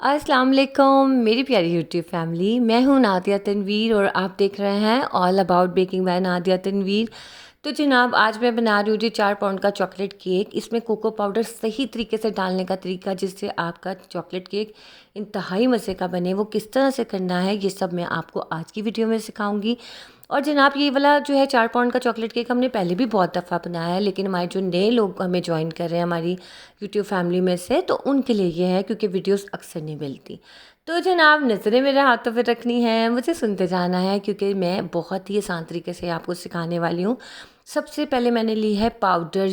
अस्सलाम वालेकुम मेरी प्यारी यूट्यूब फैमिली। मैं हूँ नादिया तनवीर और आप देख रहे हैं all about baking by Nadia Tanveer. तो जनाब आज मैं बना रही हूँ जी 4 पाउंड का चॉकलेट केक। इसमें कोको पाउडर सही तरीके से डालने का तरीका जिससे आपका चॉकलेट केक इंतहाई मज़े का बने, वो किस तरह से करना है ये सब मैं आपको आज की वीडियो में सिखाऊंगी। और जनाब ये वाला जो है 4 पाउंड का चॉकलेट केक हमने पहले भी बहुत दफ़ा बनाया है, लेकिन हमारे जो नए लोग हमें ज्वाइन कर रहे हैं हमारी यूट्यूब फैमिली में से, तो उनके लिए ये है क्योंकि वीडियोस अक्सर नहीं मिलती। तो जनाब नज़रें मेरे हाथों पे रखनी है, मुझे सुनते जाना है क्योंकि मैं बहुत ही आसान तरीके से आपको सिखाने वाली हूँ। सबसे पहले मैंने ली है पाउडर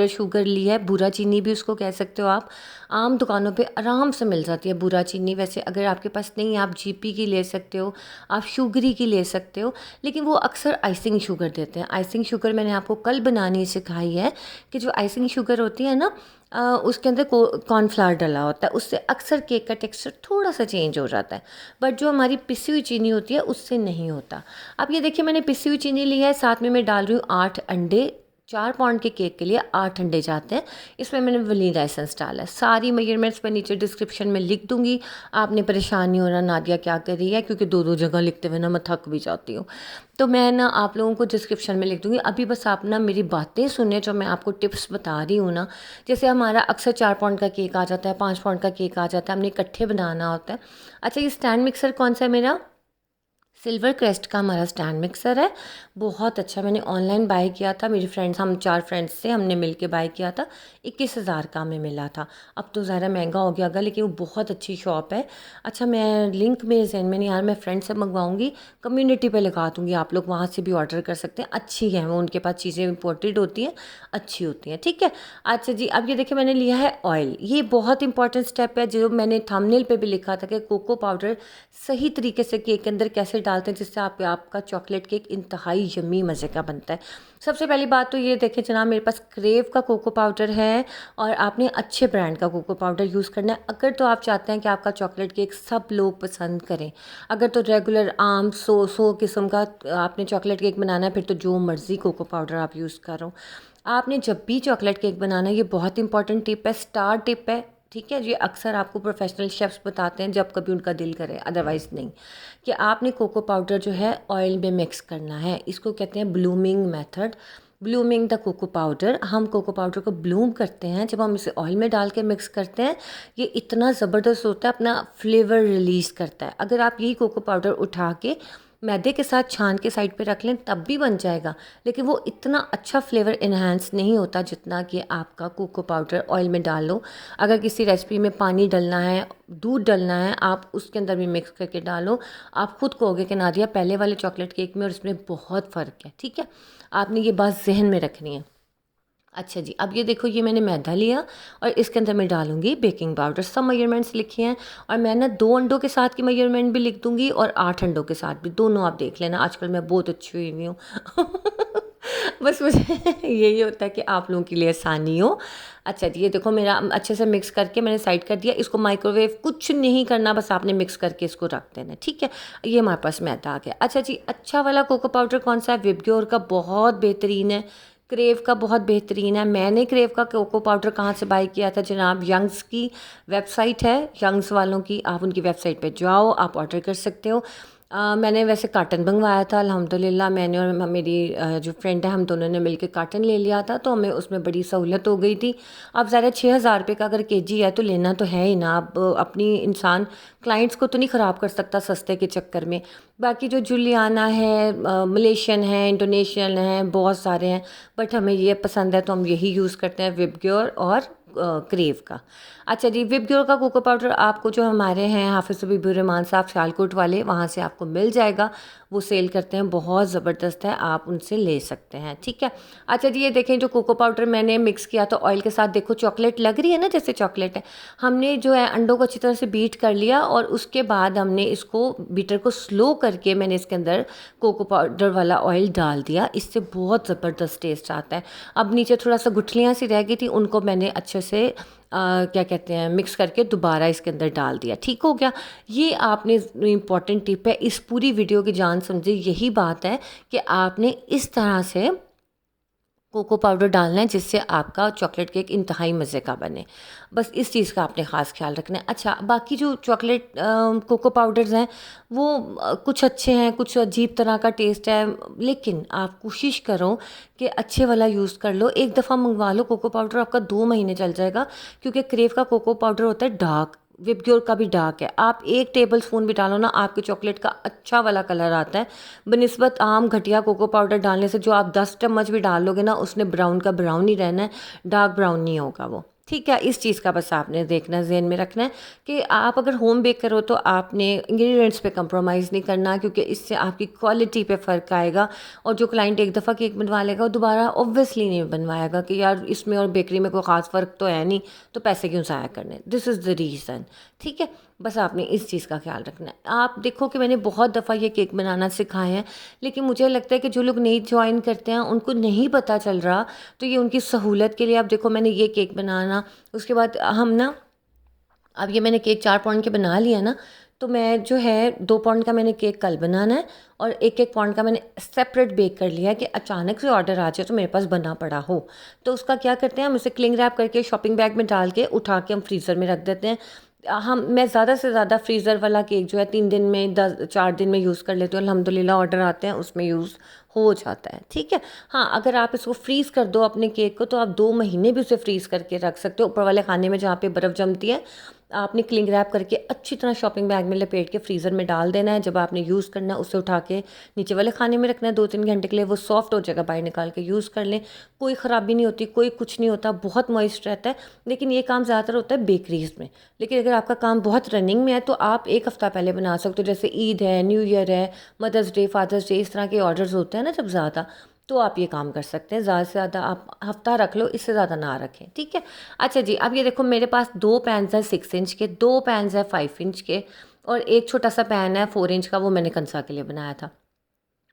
शुगर ली है, बूरा चीनी भी उसको कह सकते हो आप। आम दुकानों पे आराम से मिल जाती है बूरा चीनी। वैसे अगर आपके पास नहीं आप जीपी की ले सकते हो, आप शुगरी की ले सकते हो, लेकिन वो अक्सर आइसिंग शुगर देते हैं। आइसिंग शुगर मैंने आपको कल बनानी सिखाई है कि जो आइसिंग शुगर होती है ना, उसके अंदर कॉर्नफ्लावर डला होता है, उससे अक्सर केक का टेक्सचर थोड़ा सा चेंज हो जाता है। बट जो हमारी पिसी हुई चीनी होती है उससे नहीं होता। अब ये देखिए मैंने पिसी हुई चीनी ली है, साथ में मैं डाल रही हूँ 8 अंडे। 4 पाउंड के केक के लिए 8 अंडे जाते हैं। इसमें मैंने वनीला एसेंस डाला है। सारी मेजरमेंट्स मैं नीचे डिस्क्रिप्शन में लिख दूंगी। आपने परेशान नहीं होना नादिया क्या कर रही है, क्योंकि दो दो जगह लिखते हुए ना मैं थक भी जाती हूँ। तो मैं ना आप लोगों को डिस्क्रिप्शन में लिख दूंगी। अभी बस आप ना मेरी बातें सुने, जो मैं आपको टिप्स बता रही हूँ ना। जैसे हमारा अक्सर 4 पाउंड का केक आ जाता है, 5 पाउंड का केक आ जाता है, हमने इकट्ठे बनाना होता है। अच्छा ये स्टैंड मिक्सर कौन सा है मेरा? सिल्वर क्रेस्ट का हमारा स्टैंड मिक्सर है। बहुत अच्छा, मैंने ऑनलाइन बाय किया था। मेरी फ्रेंड्स, हम 4 फ्रेंड्स से हमने मिल के बाय किया था। 21,000 का हमें मिला था। अब तो ज़्यादा महंगा हो गया होगा, लेकिन वो बहुत अच्छी शॉप है। अच्छा मैं लिंक मेरे जहन में नहीं यार, मैं फ्रेंड से मंगवाऊंगी, कम्युनिटी पे लगा दूंगी, आप लोग वहाँ से भी ऑर्डर कर सकते हैं। अच्छी है वो, उनके पास चीज़ें इम्पोर्टेड होती हैं, अच्छी होती हैं। ठीक है। अच्छा जी अब ये देखिए मैंने लिया है ऑयल। ये बहुत इंपॉर्टेंट स्टेप है, जो मैंने थंबनेल पे भी लिखा था कि कोको पाउडर सही तरीके से केक के अंदर कैसे डालते हैं जिससे आपका चॉकलेट केक इंतहाई यम्मी मज़े का बनता है। सबसे पहली बात तो ये देखें जनाब, मेरे पास क्रेव का कोको पाउडर है और आपने अच्छे ब्रांड का कोको पाउडर यूज़ करना है अगर तो आप चाहते हैं कि आपका चॉकलेट केक सब लोग पसंद करें। अगर तो रेगुलर आम सौ किस्म का आपने चॉकलेट केक बनाना है, फिर तो जो मर्ज़ी कोको पाउडर आप यूज़ करो। आपने जब भी चॉकलेट केक बनाना है, ये बहुत इंपॉर्टेंट टिप है, स्टार टिप है। ठीक है, ये अक्सर आपको प्रोफेशनल शेफ्स बताते हैं जब कभी उनका दिल करे, अदरवाइज़ नहीं। कि आपने कोको पाउडर जो है ऑयल में मिक्स करना है। इसको कहते हैं blooming method, blooming the cocoa powder. हम कोको पाउडर को ब्लूम करते हैं जब हम इसे ऑयल में डाल के मिक्स करते हैं। ये इतना ज़बरदस्त होता है, अपना फ्लेवर रिलीज़ करता है। अगर आप यही कोको पाउडर उठा के मैदे के साथ छान के साइड पे रख लें तब भी बन जाएगा, लेकिन वो इतना अच्छा फ्लेवर इन्हांस नहीं होता जितना कि आपका कोको पाउडर ऑयल में डाल लो। अगर किसी रेसिपी में पानी डलना है, दूध डलना है, आप उसके अंदर भी मिक्स करके डालो। आप खुद कहोगे कि नादिया पहले वाले चॉकलेट केक में और इसमें बहुत फ़र्क है। ठीक है, आपने ये बात जहन में रखनी है। अच्छा जी अब ये देखो, ये मैंने मैदा लिया और इसके अंदर मैं डालूंगी बेकिंग पाउडर। सब मेजरमेंट्स लिखे हैं और मैं ना 2 अंडों के साथ की मेजरमेंट भी लिख दूंगी और 8 अंडों के साथ भी, दोनों आप देख लेना। आजकल मैं बहुत अच्छी हुई हुई हूँ बस मुझे यही होता है कि आप लोगों के लिए आसानी हो। अच्छा जी ये देखो मेरा अच्छे से मिक्स करके मैंने साइड कर दिया। इसको माइक्रोवेव कुछ नहीं करना, बस आपने मिक्स करके इसको रख देना। ठीक है, ये हमारे पास मैदा आ गया। अच्छा जी अच्छा वाला कोको पाउडर कौन सा है? विबग्योर का बहुत बेहतरीन है, क्रेव का बहुत बेहतरीन है। मैंने क्रेव का कोको पाउडर कहाँ से बाय किया था जनाब? यंग्स की वेबसाइट है, यंग्स वालों की, आप उनकी वेबसाइट पे जाओ, आप ऑर्डर कर सकते हो। मैंने वैसे कार्टन मंगवाया था अल्हम्दुलिल्लाह। मैंने और मेरी जो फ्रेंड है हम दोनों ने मिलकर कार्टन ले लिया था, तो हमें उसमें बड़ी सहूलत हो गई थी। अब ज़्यादा 6,000 रुपये का अगर केजी है तो लेना तो है ही ना। अब अपनी इंसान क्लाइंट्स को तो नहीं ख़राब कर सकता सस्ते के चक्कर में। बाकी जो जुलियाना है, मलेशियन है, इंडोनेशियन है, बहुत सारे हैं, बट हमें ये पसंद है तो हम यही यूज़ करते हैं, विबग्योर और क्रेव का। अच्छा जी विबग्योर का कोको पाउडर आपको जो हमारे हैं हाफिज़ रहमान साहब सियालकोट वाले, वहाँ से आपको मिल जाएगा। वो सेल करते हैं, बहुत ज़बरदस्त है, आप उनसे ले सकते हैं। ठीक है। अच्छा जी ये देखें जो कोको पाउडर मैंने मिक्स किया था ऑयल के साथ, देखो चॉकलेट लग रही है ना, जैसे चॉकलेट है। हमने जो है अंडों को अच्छी तरह से बीट कर लिया और उसके बाद हमने इसको बीटर को स्लो करके मैंने इसके अंदर कोको पाउडर वाला ऑयल डाल दिया। इससे बहुत ज़बरदस्त टेस्ट आता है। अब नीचे थोड़ा सा गुठलियाँ सी रह गई थी, उनको मैंने अच्छे से क्या कहते हैं मिक्स करके दोबारा इसके अंदर डाल दिया। ठीक हो गया। ये आपने इम्पॉर्टेंट टिप है, इस पूरी वीडियो की जान समझे यही बात है कि आपने इस तरह से कोको पाउडर डालना है जिससे आपका चॉकलेट केक इंतहाई मज़े का बने। बस इस चीज़ का आपने ख़ास ख्याल रखना है। अच्छा, बाकी जो चॉकलेट कोको पाउडर्स हैं वो कुछ अच्छे हैं, कुछ अजीब तरह का टेस्ट है, लेकिन आप कोशिश करो कि अच्छे वाला यूज़ कर लो। एक दफ़ा मंगवा लो कोको पाउडर, आपका 2 महीने चल जाएगा, क्योंकि क्रेव का कोको पाउडर होता है डार्क, विपग्योर का भी डार्क है। आप 1 टेबल स्पून भी डालो ना, आपके चॉकलेट का अच्छा वाला कलर आता है बनिस्बत आम घटिया कोको पाउडर डालने से। जो आप 10 चम्मच भी डाल लोगे ना, उसने ब्राउन का ब्राउन ही रहना है, डार्क ब्राउन नहीं होगा वो। ठीक है, इस चीज़ का बस आपने देखना, ज़हन में रखना है कि आप अगर होम बेक करो तो आपने इंग्रेडिएंट्स पे कंप्रोमाइज़ नहीं करना, क्योंकि इससे आपकी क्वालिटी पे फ़र्क आएगा। और जो क्लाइंट एक दफ़ा केक बनवा लेगा वो दोबारा ऑब्वियसली नहीं बनवाएगा कि यार इसमें और बेकरी में कोई ख़ास फ़र्क तो है नहीं, तो पैसे क्यों ज़ाया करने। This is the reason. ठीक है, बस आपने इस चीज़ का ख्याल रखना है। आप देखो कि मैंने बहुत दफ़ा ये केक बनाना सिखाए हैं, लेकिन मुझे लगता है कि जो लोग नई जॉइन करते हैं उनको नहीं पता चल रहा, तो ये उनकी सहूलत के लिए। आप देखो मैंने ये केक बनाना, उसके बाद हम ना, अब ये मैंने केक 4 पाउंड के बना लिया ना, तो मैं जो है 2 पाउंड का मैंने केक कल बनाना है, और 1-1 पाउंड का मैंने सेपरेट बेक कर लिया है कि अचानक से ऑर्डर आ जाए तो मेरे पास बना पड़ा हो। तो उसका क्या करते हैं, हम उसे क्लिंग रैप करके शॉपिंग बैग में डाल के उठा के हम फ्रीज़र में रख देते हैं। मैं ज़्यादा से ज़्यादा फ्रीज़र वाला केक जो है 3 दिन में 4 दिन में यूज़ कर लेती हूँ। अल्हम्दुलिल्लाह ऑर्डर आते हैं उसमें यूज़ हो जाता है। ठीक है, हाँ, अगर आप इसको फ्रीज़ कर दो अपने केक को, तो आप 2 महीने भी उसे फ्रीज़ करके रख सकते हो। ऊपर वाले खाने में जहाँ पे बर्फ़ जमती है, आपने क्लिंग रैप करके अच्छी तरह शॉपिंग बैग में लपेट के फ्रीज़र में डाल देना है। जब आपने यूज़ करना है उसे उठा के नीचे वाले खाने में रखना है 2-3 घंटे के लिए, वो सॉफ्ट हो जाएगा, बाहर निकाल के यूज़ कर लें। कोई ख़राबी नहीं होती, कोई कुछ नहीं होता, बहुत मॉइस्ट रहता है। लेकिन ये काम ज़्यादातर होता है बेकरीज़ में। लेकिन अगर आपका काम बहुत रनिंग में है तो आप 1 हफ़्ता पहले बना सकते हो। जैसे ईद है, न्यू ईयर है, मदर्स डे, फादर्स डे, इस तरह के ऑर्डर्स होते हैं ना जब ज़्यादा, तो आप ये काम कर सकते हैं। ज़्यादा से ज़्यादा आप हफ़्ता रख लो, इससे ज़्यादा ना रखें। ठीक है, अच्छा जी, अब ये देखो मेरे पास 2 पैन्स हैं 6 इंच के, 2 पैन्स हैं 5 इंच के, और एक छोटा सा पैन है 4 इंच का, वो मैंने कंसा के लिए बनाया था।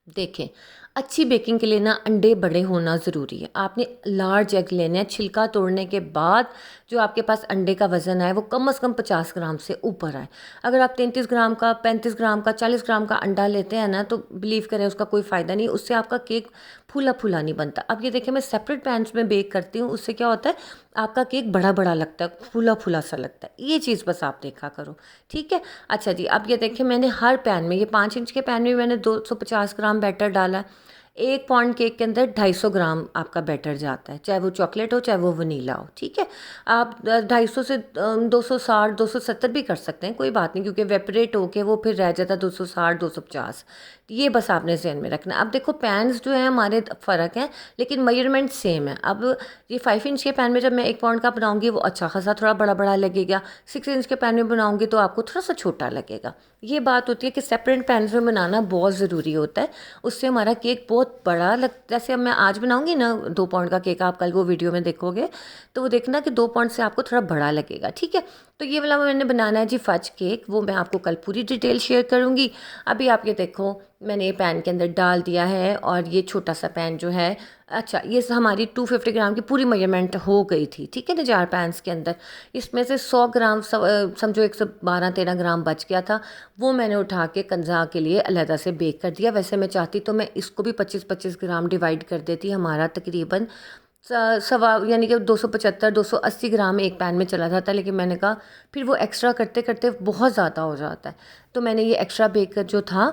देखें, अच्छी बेकिंग के लिए ना अंडे बड़े होना ज़रूरी है। आपने लार्ज एग लेने हैं, छिलका तोड़ने के बाद जो आपके पास अंडे का वज़न आए वो कम से कम 50 ग्राम से ऊपर आए। अगर आप 33 ग्राम का, 35 ग्राम का, 40 ग्राम का अंडा लेते हैं ना, तो बिलीव करें उसका कोई फ़ायदा नहीं, उससे आपका केक फूला फूला नहीं बनता। अब ये देखिए मैं सेपरेट पैन्स में बेक करती हूँ, उससे क्या होता है आपका केक बड़ा बड़ा लगता है, फूला फूला सा लगता है। ये चीज़ बस आप देखा करो। ठीक है, अच्छा जी, अब ये देखिए मैंने हर पैन में, ये 5 इंच के पैन में मैंने 250 ग्राम बैटर डाला है। 1 पाउंड केक के अंदर 250 ग्राम आपका बैटर जाता है, चाहे वो चॉकलेट हो चाहे वो वनीला हो। ठीक है, आप 250 से 260 270 भी कर सकते हैं, कोई बात नहीं, क्योंकि वेपरेट होके वो फिर रह जाता है 260 250। ये बस आपने ज़हन में रखना है। अब देखो पैन्स जो है हमारे फ़र्क हैं, लेकिन मेजरमेंट सेम है। अब ये 5 इंच के पैन में जब मैं 1 पाउंड का बनाऊंगी वो अच्छा खासा थोड़ा बड़ा बड़ा लगेगा, 6 इंच के पैन में बनाऊंगी तो आपको थोड़ा सा छोटा लगेगा। ये बात होती है कि सेपरेट पैन्स में बनाना बहुत ज़रूरी होता है, उससे हमारा केक बहुत बड़ा जैसे अब मैं आज बनाऊंगी ना 2 पाउंड का केक, आप कल वो वीडियो में देखोगे तो वो देखना कि 2 पाउंड से आपको थोड़ा बड़ा लगेगा। ठीक है, तो ये वाला मैंने बनाना है जी फज केक, वो मैं आपको कल पूरी डिटेल शेयर करूँगी। अभी आप ये देखो मैंने ये पैन के अंदर डाल दिया है, और ये छोटा सा पैन जो है, अच्छा ये हमारी 250 ग्राम की पूरी मेजरमेंट हो गई थी। ठीक है ना, 4 पैन्स के अंदर इसमें से 100 ग्राम समझो 112-13 ग्राम बच गया था, वो मैंने उठा के कंजा के लिए अलहदा से बेक कर दिया। वैसे मैं चाहती तो मैं इसको भी 25-25 ग्राम डिवाइड कर देती, हमारा तकरीबन सवा यानी कि 275-280 ग्राम एक पैन में चला जाता है, लेकिन मैंने कहा फिर वो एक्स्ट्रा करते करते बहुत ज़्यादा हो जाता है, तो मैंने ये एक्स्ट्रा बेक जो था,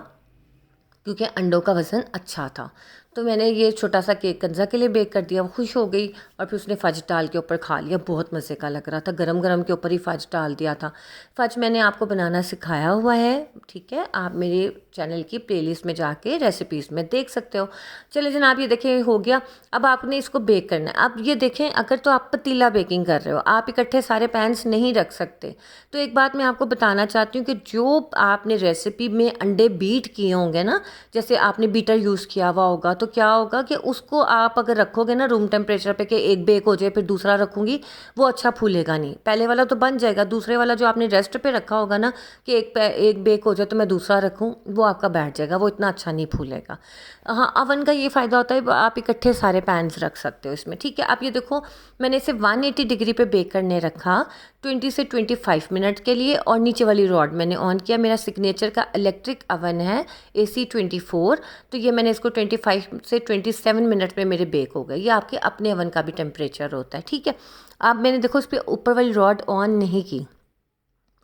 क्योंकि अंडों का वज़न अच्छा था, तो मैंने ये छोटा सा केक कंजा के लिए बेक कर दिया। वो खुश हो गई और फिर उसने फ़ज डाल के ऊपर खा लिया, बहुत मज़े का लग रहा था, गरम गरम के ऊपर ही फ़ज डाल दिया था। फ़ज मैंने आपको बनाना सिखाया हुआ है, ठीक है, आप मेरे चैनल की प्लेलिस्ट में जाके रेसिपीज़ में देख सकते हो। चलिए जनाब, ये देखें हो गया। अब आपने इसको बेक करना है। अब ये देखें, अगर तो आप पतीला बेकिंग कर रहे हो, आप इकट्ठे सारे पैन्स नहीं रख सकते, तो एक बात मैं आपको बताना चाहती हूँ कि जो आपने रेसिपी में अंडे बीट किए होंगे ना, जैसे आपने बीटर यूज़ किया हुआ होगा, तो क्या होगा कि उसको आप अगर रखोगे ना रूम टेम्परेचर पे कि एक बेक हो जाए फिर दूसरा रखूँगी, वो अच्छा फूलेगा नहीं। पहले वाला तो बन जाएगा, दूसरे वाला जो आपने रेस्ट पे रखा होगा ना कि एक बेक हो जाए तो मैं दूसरा रखूँ, वो आपका बैठ जाएगा, वो इतना अच्छा नहीं फूलेगा। हाँ, अवन का ये फ़ायदा होता है आप इकट्ठे सारे पैन्स रख सकते हो इसमें। ठीक है, अब ये देखो मैंने इसे 180 डिग्री पे बेक करने रखा, 20 से 25 मिनट के लिए। और नीचे वाली रॉड मैंने ऑन किया। मेरा सिग्नेचर का इलेक्ट्रिक अवन है AC24, तो ये मैंने इसको 25 से 27 मिनट में मेरे बेक हो गए। ये आपके अपने अवन का भी टेम्परेचर होता है, ठीक है। अब मैंने देखो इस पर ऊपर वाली रॉड ऑन नहीं की।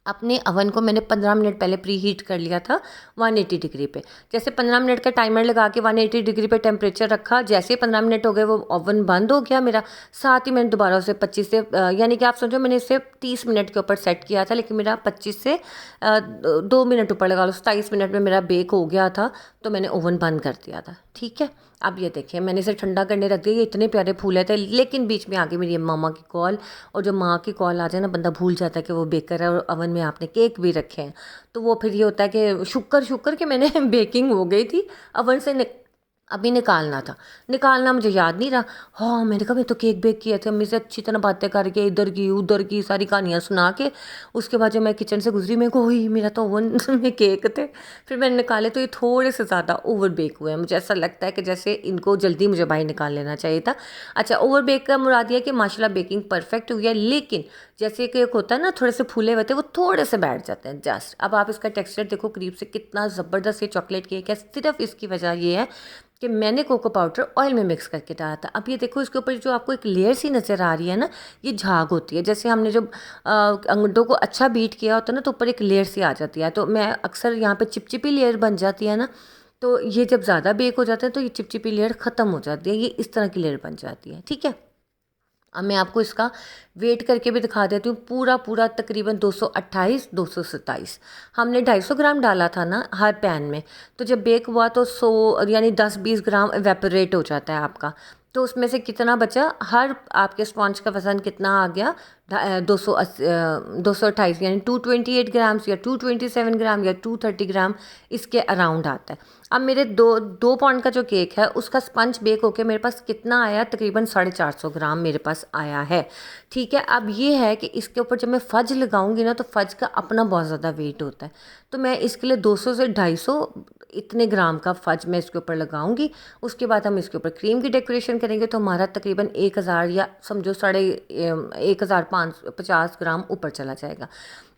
अपने अवन को मैंने 15 मिनट पहले प्री हीट कर लिया था 180 डिग्री पे। जैसे 15 मिनट का टाइमर लगा के 180 डिग्री पे टेम्परेचर रखा, जैसे 15 मिनट हो गए वो ओवन बंद हो गया मेरा। साथ ही मैंने दोबारा उसे 25 से यानी कि आप समझो मैंने इसे 30 मिनट के ऊपर सेट किया था, लेकिन मेरा 25 से 2 मिनट ऊपर लगा लो, 27 मिनट में मेरा बेक हो गया था। तो मैंने ओवन बंद कर दिया था, ठीक है। अब ये देखिए मैंने इसे ठंडा करने रख दिया। ये इतने प्यारे फूले थे, लेकिन बीच में आगे मेरी मामा की कॉल, और जो माँ की कॉल आ जाए ना बंदा भूल जाता है कि वो बेकर है और अवन में आपने केक भी रखे हैं। तो वो फिर ये होता है कि शुक्र कि मैंने बेकिंग हो गई थी, अवन से अभी निकालना था, निकालना मुझे याद नहीं रहा। हाँ मैंने कहा मैं तो केक बेक किए थे, अम्मी से अच्छी तरह बातें करके इधर की उधर की सारी कहानियाँ सुना के। उसके बाद जब मैं किचन से गुजरी मेरे को वही मेरा तो ओवन में केक थे। फिर मैंने निकाले तो ये थोड़े से ज़्यादा ओवर बेक हुए हैं। मुझे ऐसा लगता है कि जैसे इनको जल्दी मुझे बाहर निकाल लेना चाहिए था। अच्छा, ओवर बेक का मुराद ये कि माशाल्लाह बेकिंग परफेक्ट हुई है, लेकिन जैसे केक होता है ना थोड़े से फूले हुए थे, वो थोड़े से बैठ जाते हैं जस्ट। अब आप इसका टेक्सचर देखो करीब से, कितना ज़बरदस्त ये चॉकलेट केक है। सिर्फ इसकी वजह ये है कि मैंने कोको पाउडर ऑयल में मिक्स करके डाला था। अब ये देखो इसके ऊपर जो आपको एक लेयर सी नज़र आ रही है ना, ये झाग होती है। जैसे हमने जब अंडों को अच्छा बीट किया होता है ना, तो ऊपर एक लेयर सी आ जाती है। तो मैं अक्सर यहाँ पे चिपचिपी लेयर बन जाती है ना, तो ये जब ज़्यादा बेक हो जाता है तो ये चिपचिपी लेयर ख़त्म हो जाती है, ये इस तरह की लेयर बन जाती है, ठीक है। अब मैं आपको इसका वेट करके भी दिखा देती हूँ। पूरा तकरीबन 228 227 हमने 250 ग्राम डाला था ना हर पैन में। तो जब बेक हुआ तो 100 यानी 10-20 ग्राम एवेपोरेट हो जाता है आपका। तो उसमें से कितना बचा, हर आपके स्पॉन्ज का वज़न कितना आ गया, 228 यानी 228 ग्राम्स या 227 ग्राम या 230 ग्राम इसके अराउंड आता है। अब मेरे 2 पाउंड का जो केक है उसका स्पंज बेक होके मेरे पास कितना आया, तकरीबन 450 ग्राम मेरे पास आया है, ठीक है। अब ये है कि इसके ऊपर जब मैं फज लगाऊंगी ना, तो फज का अपना बहुत ज़्यादा वेट होता है। तो मैं इसके लिए 200 से 250 इतने ग्राम का फज मैं इसके ऊपर लगाऊंगी। उसके बाद हम इसके ऊपर क्रीम की डेकोरेशन करेंगे, तो हमारा तकरीबन 1000 या समझो 1550 ग्राम ऊपर चला जाएगा।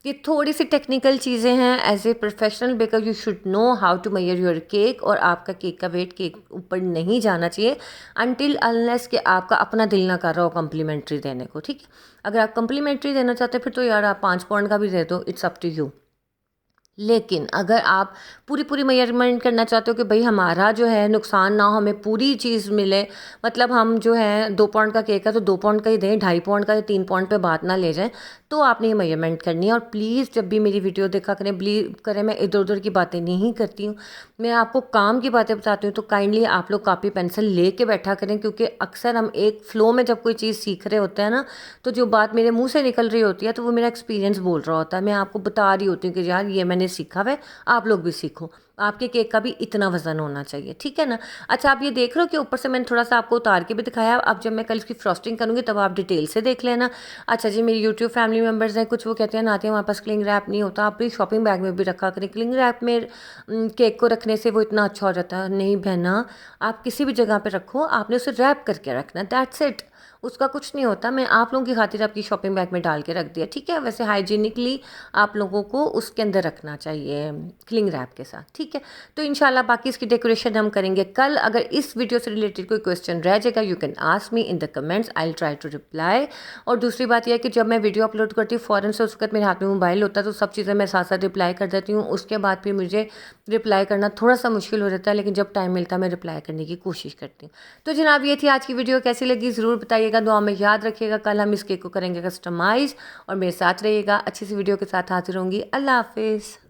ये थोड़ी सी टेक्निकल चीज़ें हैं। As a professional baker you should know how to measure your cake, और आपका केक का वेट केक ऊपर नहीं जाना चाहिए अनटिल अनलेस कि आपका अपना दिल ना कर रहा हो कम्प्लीमेंट्री देने को, ठीक है। अगर आप कम्प्लीमेंट्री देना चाहते हैं फिर तो यार आप 5 पाउंड का भी दे दो, इट्स अप टू यू। लेकिन अगर आप पूरी मेजरमेंट करना चाहते हो कि भाई हमारा जो है नुकसान ना हो, हमें पूरी चीज़ मिले, मतलब हम जो है 2 पाउंड का केक है तो 2 पाउंड का ही दें, 2.5 पाउंड का या 3 पाउंड पे बात ना ले जाएं, तो आपने ये मेजरमेंट करनी है। और प्लीज़ जब भी मेरी वीडियो देखा करें, बिलीव करें मैं इधर उधर की बातें नहीं करती हूँ, मैं आपको काम की बातें बताती हूँ। तो काइंडली आप लोग कापी पेंसिल ले के बैठा करें, क्योंकि अक्सर हम एक फ़्लो में जब कोई चीज़ सीख रहे होते हैं ना, तो जो बात मेरे मुँह से निकल रही होती है तो वो मेरा एक्सपीरियंस बोल रहा होता है। मैं आपको बता रही होती हूँ कि यार ये मैंने सीखा है, आप लोग भी सीखो, आपके केक का भी इतना वजन होना चाहिए, ठीक है ना। अच्छा, आप ये देख रहे हो कि ऊपर से मैंने थोड़ा सा आपको उतार के भी दिखाया। अब जब मैं कल इसकी फ्रॉस्टिंग करूँगी तब आप डिटेल से देख लेना। अच्छा जी, मेरी यूट्यूब फैमिली मेम्बर्स हैं कुछ, वो कहते हैं नाते हमारे पास क्लिंग रैप नहीं होता, आप प्लीज़ शॉपिंग बैग में भी रखा करें। क्लिंग रैप में केक को रखने से वो इतना अच्छा हो जाता है। नहीं बहना, आप किसी भी जगह पर रखो, आपने उसे रैप करके रखना, दैट्स इट, उसका कुछ नहीं होता। मैं आप लोगों की खातिर आपकी शॉपिंग बैग में डाल के रख दिया, ठीक है। वैसे हाइजीनिकली आप लोगों को उसके अंदर रखना चाहिए क्लिंग रैप के साथ, ठीक है। तो इंशाल्लाह बाकी इसकी डेकोरेशन हम करेंगे कल। अगर इस वीडियो से रिलेटेड कोई क्वेश्चन रह जाएगा, you can ask me in the comments, I will try to reply. और दूसरी बात यह है कि जब मैं वीडियो अपलोड करती हूँ फ़ौरन से उस वक्त मेरे हाथ में मोबाइल होता है, तो सब चीज़ें मैं साथ साथ रिप्लाई कर देती हूँ। उसके बाद भी मुझे रिप्लाई करना थोड़ा सा मुश्किल हो जाता है, लेकिन जब टाइम मिलता है मैं रिप्लाई करने की कोशिश करती हूँ। तो जनाब ये थी आज की वीडियो, कैसी लगी ज़रूर बताइएगा, दुआ में याद रखिएगा। कल हम इस केक को करेंगे कस्टमाइज़, और मेरे साथ रहिएगा। अच्छी सी वीडियो के साथ हाजिर होंगी। अल्लाह हाफिज़।